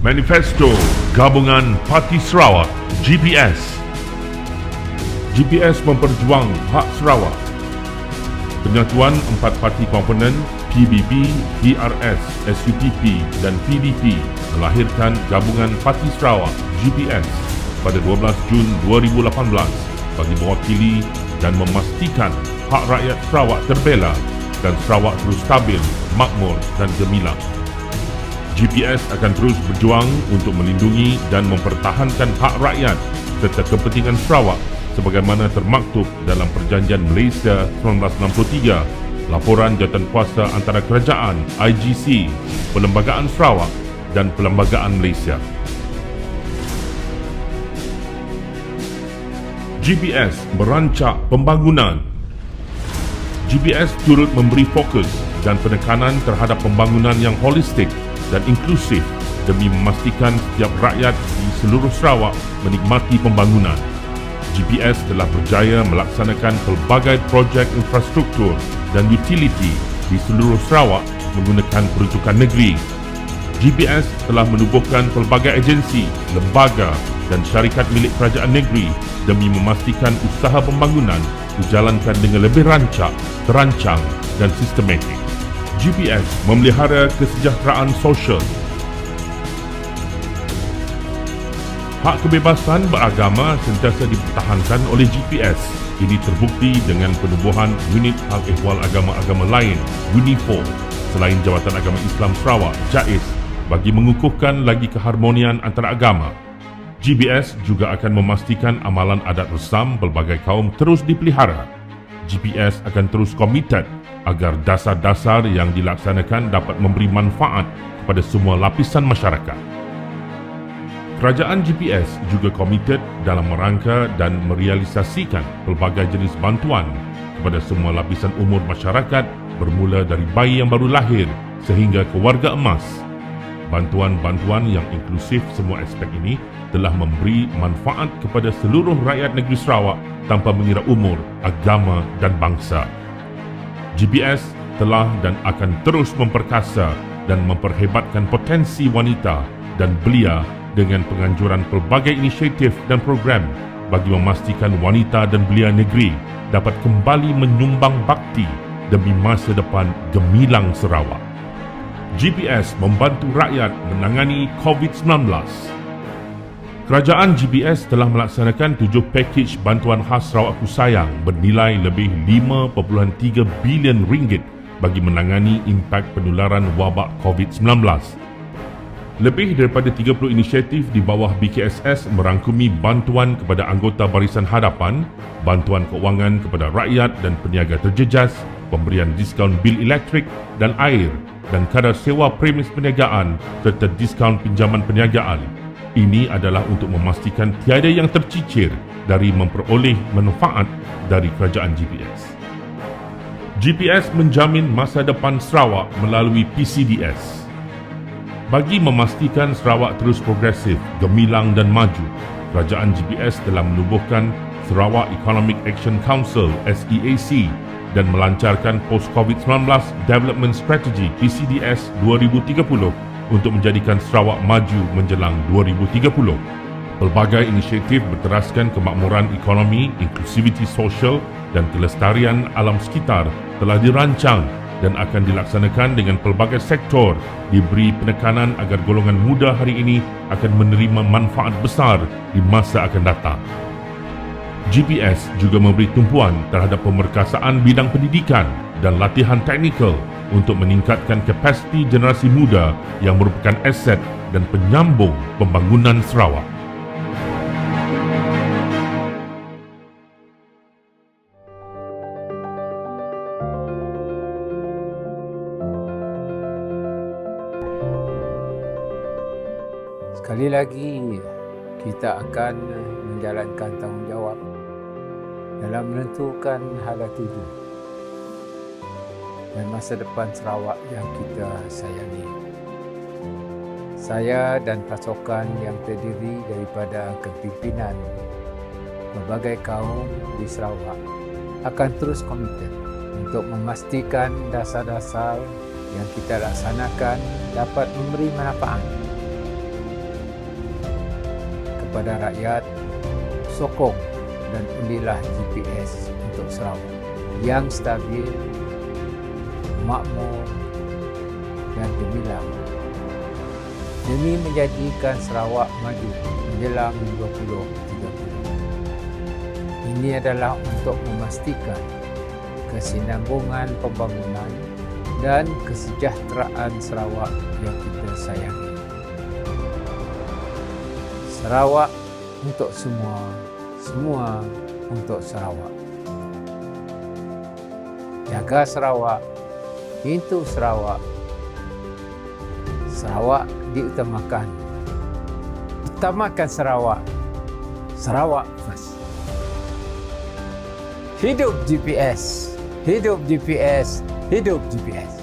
Manifesto Gabungan Parti Sarawak GPS. GPS memperjuang hak Sarawak. Penyatuan empat parti komponen PBB, PRS, SUPP dan PDP melahirkan Gabungan Parti Sarawak GPS pada 12 Jun 2018 bagi mewakili dan memastikan hak rakyat Sarawak terbela dan Sarawak terus stabil, makmur dan gemilang. GPS akan terus berjuang untuk melindungi dan mempertahankan hak rakyat serta kepentingan Sarawak sebagaimana termaktub dalam Perjanjian Malaysia 1963, Laporan Jawatankuasa Antara Kerajaan IGC, Perlembagaan Sarawak dan Perlembagaan Malaysia. GPS merancak pembangunan. GPS turut memberi fokus dan penekanan terhadap pembangunan yang holistik dan inklusif demi memastikan setiap rakyat di seluruh Sarawak menikmati pembangunan. GPS telah berjaya melaksanakan pelbagai projek infrastruktur dan utility di seluruh Sarawak menggunakan peruntukan negeri. GPS telah menubuhkan pelbagai agensi, lembaga dan syarikat milik kerajaan negeri demi memastikan usaha pembangunan dijalankan dengan lebih rancak, terancang dan sistematik. GPS memelihara kesejahteraan sosial. Hak kebebasan beragama sentiasa dipertahankan oleh GPS. Ini terbukti dengan penubuhan unit hal ehwal agama-agama lain, UNIFO, selain Jabatan Agama Islam Sarawak, JAIS, bagi mengukuhkan lagi keharmonian antara agama. GPS juga akan memastikan amalan adat resam pelbagai kaum terus dipelihara. GPS akan terus komited agar dasar-dasar yang dilaksanakan dapat memberi manfaat kepada semua lapisan masyarakat. Kerajaan GPS juga komited dalam merangka dan merealisasikan pelbagai jenis bantuan kepada semua lapisan umur masyarakat bermula dari bayi yang baru lahir sehingga ke warga emas. Bantuan-bantuan yang inklusif semua aspek ini telah memberi manfaat kepada seluruh rakyat negeri Sarawak tanpa mengira umur, agama dan bangsa. GPS telah dan akan terus memperkasa dan memperhebatkan potensi wanita dan belia dengan penganjuran pelbagai inisiatif dan program bagi memastikan wanita dan belia negeri dapat kembali menyumbang bakti demi masa depan gemilang Sarawak. GPS membantu rakyat menangani COVID-19. Kerajaan GPS telah melaksanakan 7 pakej bantuan khas Sarawakku Sayang bernilai lebih 5.3 bilion ringgit bagi menangani impak penularan wabak COVID-19. Lebih daripada 30 inisiatif di bawah BKSS merangkumi bantuan kepada anggota Barisan Hadapan, bantuan keuangan kepada rakyat dan peniaga terjejas, pemberian diskaun bil elektrik dan air dan kadar sewa premis perniagaan serta diskaun pinjaman perniagaan. Ini adalah untuk memastikan tiada yang tercicir dari memperoleh manfaat dari kerajaan GPS. GPS menjamin masa depan Sarawak melalui PCDS. Bagi memastikan Sarawak terus progresif, gemilang dan maju, kerajaan GPS telah menubuhkan Sarawak Economic Action Council SEAC dan melancarkan Post-COVID-19 Development Strategy PCDS 2030 untuk menjadikan Sarawak maju menjelang 2030. Pelbagai inisiatif berteraskan kemakmuran ekonomi, inklusiviti sosial dan kelestarian alam sekitar telah dirancang dan akan dilaksanakan dengan pelbagai sektor diberi penekanan agar golongan muda hari ini akan menerima manfaat besar di masa akan datang. GPS juga memberi tumpuan terhadap pemerkasaan bidang pendidikan dan latihan teknikal untuk meningkatkan kapasiti generasi muda yang merupakan aset dan penyambung pembangunan Sarawak. Sekali lagi, kita akan menjalankan tanggungjawab dalam menentukan hala tuju dan masa depan Sarawak yang kita sayangi. Saya dan pasukan yang terdiri daripada kepimpinan berbagai kaum di Sarawak akan terus komited untuk memastikan dasar-dasar yang kita laksanakan dapat memberi manfaat kepada rakyat, sokong dan undilah GPS untuk Sarawak yang stabil, makmur dan gemilang demi menjadikan Sarawak maju menjelang 2030. Ini adalah untuk memastikan kesinambungan pembangunan dan kesejahteraan Sarawak yang kita sayangi. Sarawak untuk semua, semua untuk Sarawak. Jaga Sarawak, pintu Sarawak. Sarawak diutamakan. Utamakan Sarawak. Sarawak first. Hidup GPS. Hidup GPS. Hidup GPS.